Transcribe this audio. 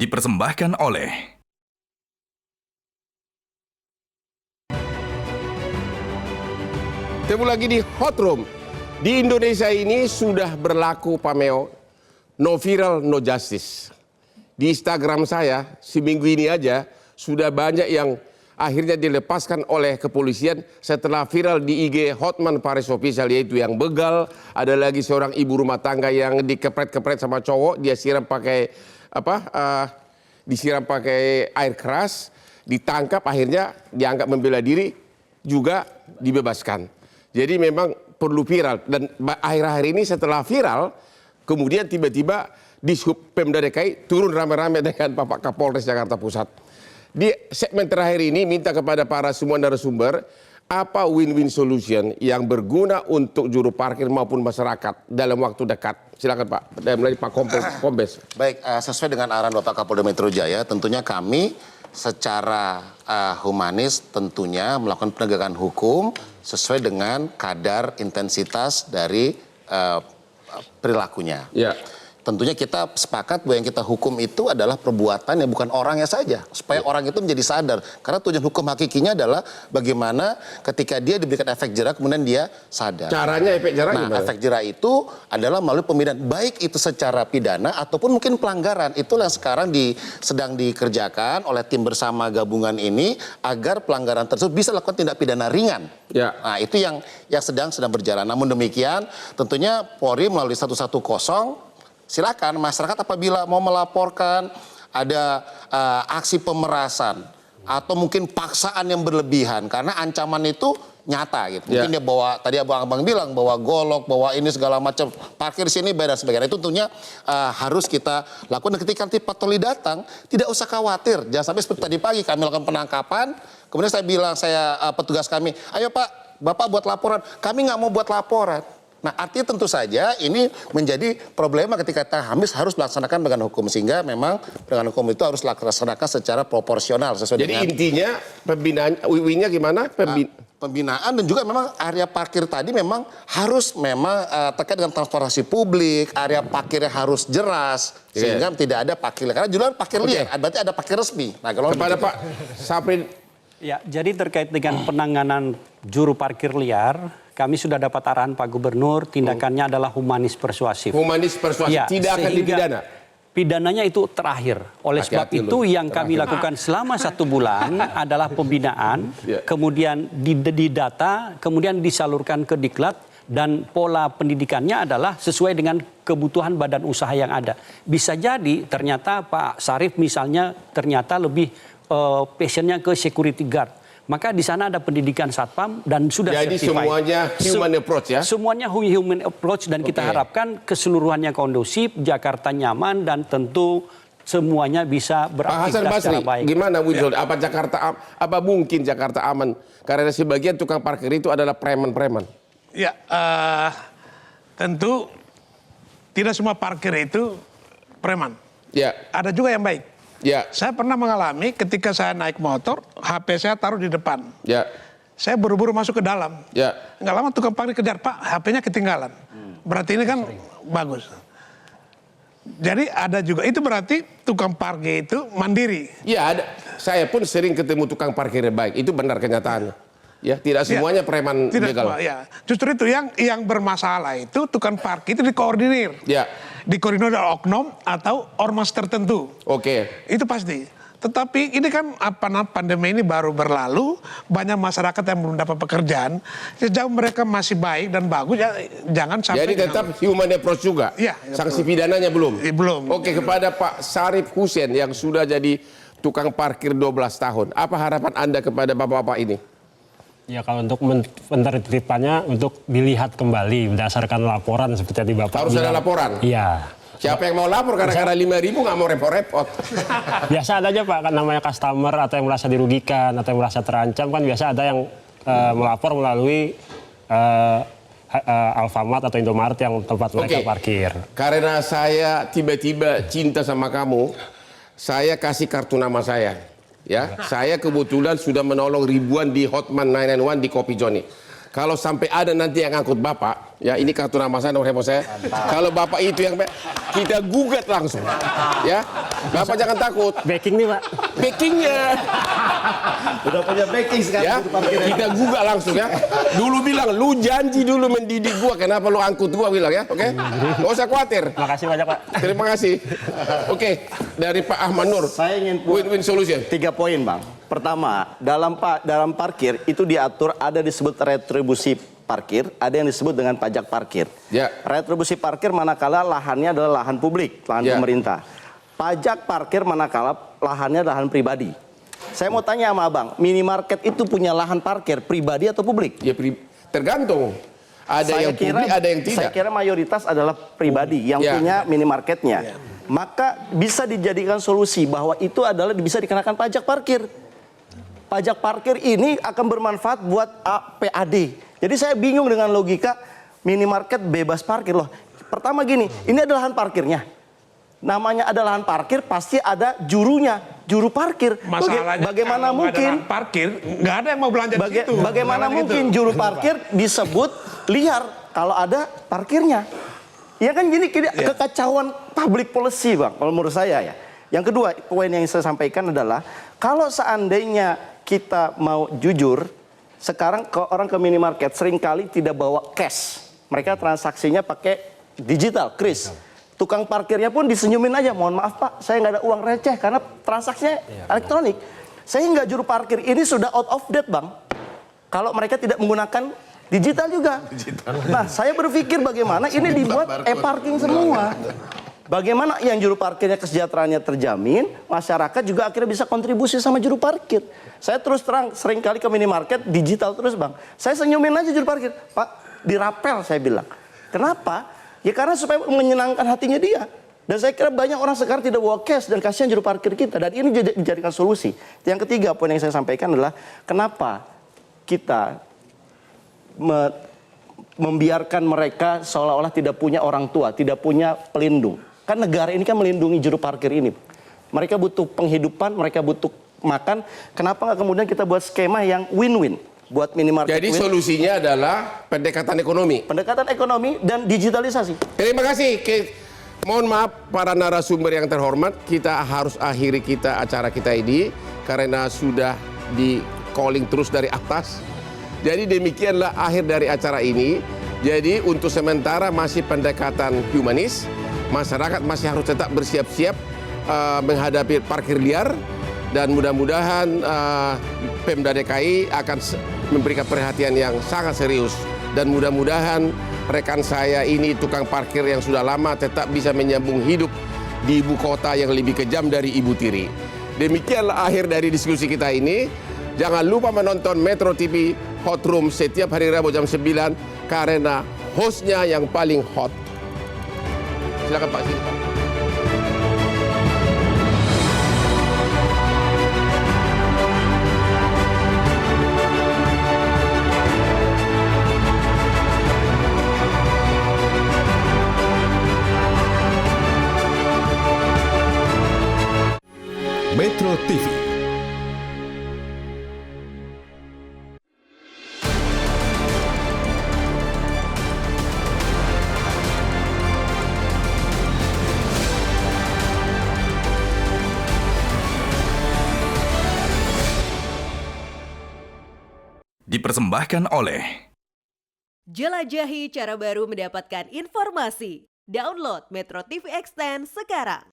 dipersembahkan oleh Ketemu lagi di Hot Room. Di Indonesia ini sudah berlaku Pameo, no viral, no justice. Di Instagram saya, seminggu ini aja, sudah banyak yang akhirnya dilepaskan oleh kepolisian setelah viral di IG Hotman Paris Official, yaitu yang begal. Ada lagi seorang ibu rumah tangga yang dikepret-kepret sama cowok, dia siram pakai disiram pakai air keras, ditangkap, akhirnya dianggap membela diri, juga dibebaskan. Jadi memang perlu viral, dan akhir-akhir ini setelah viral, kemudian tiba-tiba Dishub Pemda DKI turun rame-rame dengan Bapak Kapolres Jakarta Pusat. Di segmen terakhir ini minta kepada para semua narasumber, apa win-win solution yang berguna untuk juru parkir maupun masyarakat dalam waktu dekat. Silakan Pak, dari Pak Kombes. Baik, sesuai dengan arahan Bapak Kapolda Metro Jaya, tentunya kami secara humanis tentunya melakukan penegakan hukum sesuai dengan kadar intensitas dari perilakunya. Ya. Tentunya kita sepakat bahwa yang kita hukum itu adalah perbuatan yang bukan orangnya saja. Supaya orang itu menjadi sadar. Karena tujuan hukum hakikinya adalah bagaimana ketika dia diberikan efek jerah kemudian dia sadar. Caranya efek jerah gimana? Efek jerah itu adalah melalui pembinaan. Baik itu secara pidana ataupun mungkin pelanggaran. Itulah yang sekarang sedang dikerjakan oleh tim bersama gabungan ini agar pelanggaran tersebut bisa lakukan tindak pidana ringan. Ya. Nah itu yang sedang berjalan. Namun demikian tentunya Polri melalui 110 silakan masyarakat apabila mau melaporkan ada aksi pemerasan atau mungkin paksaan yang berlebihan karena ancaman itu nyata gitu. Mungkin dia bawa, tadi abang-abang bilang bawa golok, bawa ini segala macam, parkir sini beda sebagainya. Itu tentunya harus kita lakukan. Dan ketika nanti patroli datang, tidak usah khawatir. Jangan sampai seperti tadi pagi kami lakukan penangkapan, kemudian saya bilang, petugas kami, ayo Pak, Bapak buat laporan. Kami nggak mau buat laporan. Nah artinya tentu saja ini menjadi problema ketika kita harus melaksanakan penegakan hukum. Sehingga memang penegakan hukum itu harus dilaksanakan secara proporsional. Sesuai Jadi dengan, intinya pembinaan, wiwinya gimana? Pembinaan dan juga memang area parkir tadi memang harus terkait dengan transportasi publik, area parkirnya harus jelas. Sehingga tidak ada parkir liar. Karena judulnya parkir liar, berarti ada parkir resmi. Nah, kalau kepada Pak Saprin. Ya, jadi terkait dengan penanganan juru parkir liar, kami sudah dapat arahan Pak Gubernur, tindakannya adalah humanis persuasif. Humanis persuasif, ya, tidak akan dipidana. Pidananya itu terakhir. Oleh sebab itu yang kami lakukan selama 1 bulan adalah pembinaan, kemudian didata, kemudian disalurkan ke Diklat, dan pola pendidikannya adalah sesuai dengan kebutuhan badan usaha yang ada. Bisa jadi ternyata Pak Sarif misalnya ternyata lebih passionnya ke security guard. Maka di sana ada pendidikan satpam dan sudah jadi certified. semuanya human approach ya? Semuanya human approach dan kita harapkan keseluruhannya kondusif, Jakarta nyaman dan tentu semuanya bisa beraktivitas secara baik. Gimana Wilson? Apa mungkin Jakarta aman? Karena sebagian tukang parkir itu adalah preman-preman. Ya, tentu tidak semua parkir itu preman. Ya. Ada juga yang baik. Ya. Saya pernah mengalami ketika saya naik motor, HP saya taruh di depan. Ya. Saya buru-buru masuk ke dalam. Ya. Nggak lama tukang parkir kejar, Pak, HP-nya ketinggalan. Berarti ini kan bagus. Jadi ada juga, itu berarti tukang parkir itu mandiri. Ya, ada. Saya pun sering ketemu tukang parkir yang baik. Itu benar kenyataannya. Ya, tidak semuanya preman begal. Ya. Justru itu yang bermasalah itu tukang parkir itu dikoordinir. Ya. Dikoordinir oleh oknum atau ormas tertentu. Oke. Itu pasti. Tetapi ini kan pandemi ini baru berlalu, banyak masyarakat yang belum dapat pekerjaan. Sejauh mereka masih baik dan bagus, ya jangan sampai. Jadi tetap human approach juga. Iya. Sanksi pidananya belum. Belum. Oke, kepada Pak Sarif Hussein yang sudah jadi tukang parkir 12 tahun. Apa harapan Anda kepada bapak-bapak ini? Ya kalau untuk penertibannya untuk dilihat kembali berdasarkan laporan seperti tadi Bapak harus ada laporan? Iya. Siapa yang mau lapor gara-gara 5.000 nggak mau repot-repot? Biasa ada aja Pak, kan namanya customer atau yang merasa dirugikan atau yang merasa terancam kan biasa ada yang melapor melalui Alfamart atau Indomaret yang tempat mereka parkir. Karena saya tiba-tiba cinta sama kamu, saya kasih kartu nama saya. Ya, saya kebetulan sudah menolong ribuan di Hotman 991 di Kopi Joni. Kalau sampai ada nanti yang angkut Bapak, Ya, ini kartu nama saya, nomor handphone saya. Kalau Bapak itu yang kita gugat langsung. Ya. Bapak jangan takut. Backing nih Pak. Backingnya. Udah punya backing sekarang. Ya, kita gugat langsung ya. Dulu bilang, lu janji dulu mendidik gua, kenapa lu angkut gua bilang ya, oke? Nggak usah khawatir. Makasih banyak Pak. Terima kasih. Oke, dari Pak Ahmad Nur. Saya ingin Win-win solution. 3 poin, Bang. Pertama, dalam parkir itu diatur ada disebut retribusi parkir, ada yang disebut dengan pajak parkir. Ya. Retribusi parkir manakala lahannya adalah lahan publik, lahan Ya. pemerintah. Pajak parkir manakala lahannya lahan pribadi. Saya mau tanya sama Abang, minimarket itu punya lahan parkir pribadi atau publik? Ya, tergantung. Ada yang publik, ada yang tidak. Saya kira mayoritas adalah pribadi yang Ya. punya minimarketnya. Maka bisa dijadikan solusi bahwa itu adalah bisa dikenakan pajak parkir. Pajak parkir ini akan bermanfaat buat PAD. Jadi saya bingung dengan logika minimarket bebas parkir loh. Pertama gini, ini adalah lahan parkirnya. Namanya ada lahan parkir, pasti ada jurunya, juru parkir. Masalahnya Bagaimana kalau nggak ada mungkin lahan parkir, nggak ada yang mau belanja di situ. bagaimana Masalah mungkin gitu. juru parkir disebut liar kalau ada parkirnya? Ya kan gini kekacauan public policy, Bang, kalau menurut saya ya. Yang kedua, poin yang saya sampaikan adalah kalau seandainya kita mau jujur, sekarang orang ke minimarket seringkali tidak bawa cash. Mereka transaksinya pakai digital, kris. Tukang parkirnya pun disenyumin aja, mohon maaf Pak, saya nggak ada uang receh karena transaksinya elektronik. Sehingga juru parkir ini sudah out of date, Bang. Kalau mereka tidak menggunakan digital juga. Nah, saya berpikir bagaimana ini dibuat e-parking semua. Bagaimana yang juru parkirnya kesejahteraannya terjamin, masyarakat juga akhirnya bisa kontribusi sama juru parkir. Saya terus terang sering kali ke minimarket digital terus, Bang. Saya senyumin aja juru parkir, Pak, dirapel saya bilang. Kenapa? Ya karena supaya menyenangkan hatinya dia. Dan saya kira banyak orang sekarang tidak bawa cash dan kasihan juru parkir kita. Dan ini dijadikan solusi. Yang ketiga poin yang saya sampaikan adalah kenapa kita membiarkan mereka seolah-olah tidak punya orang tua, tidak punya pelindung. Kan negara ini kan melindungi juru parkir ini. Mereka butuh penghidupan, mereka butuh makan. Kenapa nggak kemudian kita buat skema yang win-win buat minimarket? Jadi solusinya adalah pendekatan ekonomi. Pendekatan ekonomi dan digitalisasi. Terima kasih. Mohon maaf para narasumber yang terhormat, kita harus akhiri acara kita ini karena sudah di calling terus dari atas. Jadi demikianlah akhir dari acara ini. Jadi untuk sementara masih pendekatan humanis. Masyarakat masih harus tetap bersiap-siap menghadapi parkir liar. Dan mudah-mudahan Pemda DKI akan memberikan perhatian yang sangat serius. Dan mudah-mudahan rekan saya ini tukang parkir yang sudah lama tetap bisa menyambung hidup di ibu kota yang lebih kejam dari Ibu Tiri. Demikianlah akhir dari diskusi kita ini. Jangan lupa menonton Metro TV Hot Room setiap hari Rabu jam 9 karena hostnya yang paling hot. Silakan Pak Sini, Pak. Metro TV. Dipersembahkan oleh Jelajahi cara baru mendapatkan informasi. Download Metro TV Extend sekarang.